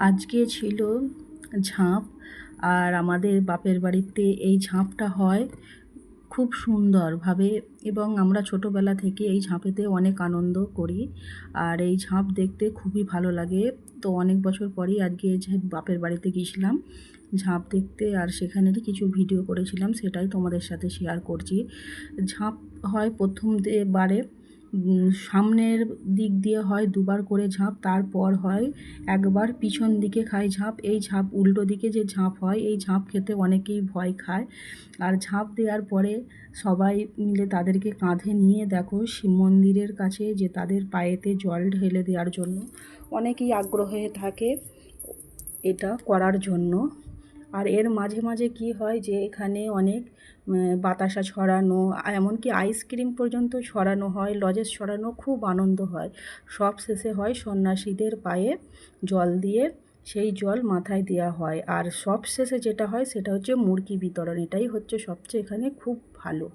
আজকে ছিল ঝাঁপ। আর আমাদের বাপের বাড়িতে এই ঝাঁপটা হয় খুব সুন্দরভাবে, এবং আমরা ছোটোবেলা থেকে এই ঝাঁপেতে অনেক আনন্দ করি। আর এই ঝাঁপ দেখতে খুবই ভালো লাগে। তো অনেক বছর পরেই আজকে যে বাপের বাড়িতে গিয়েছিলাম ঝাঁপ দেখতে, আর সেখানেরই কিছু ভিডিও করেছিলাম, সেটাই তোমাদের সাথে শেয়ার করছি। ঝাঁপ হয় প্রথম বারে সামনের দিক দিয়ে হয় দুবার করে ঝাঁপ, তারপর হয় একবার পিছন দিকে খায় ঝাঁপ। এই ঝাঁপ উল্টো দিকে যে ঝাঁপ হয়, এই ঝাঁপ খেতে অনেকেই ভয় খায়। আর ঝাঁপ দেওয়ার পরে সবাই মিলে তাদেরকে কাঁধে নিয়ে দেখো শিব মন্দিরের কাছে, যে তাদের পায়েতে জল ঢেলে দেওয়ার জন্য অনেকেই আগ্রহে থাকে এটা করার জন্য। আর এর মাঝে মাঝে কি হয় যে এখানে অনেক বাতাসা ছড়ানো, এমনকি আইসক্রিম পর্যন্ত ছড়ানো হয়, লজেন্স ছড়ানো, খুব আনন্দ হয়। সব শেষে হয় সন্ন্যাসীদের পায়ে জল দিয়ে সেই জল মাথায় দেওয়া হয়। আর সব শেষে যেটা হয় সেটা হচ্ছে মুড়কি বিতরণ। এটাই হচ্ছে সবচেয়ে এখানে খুব ভালো।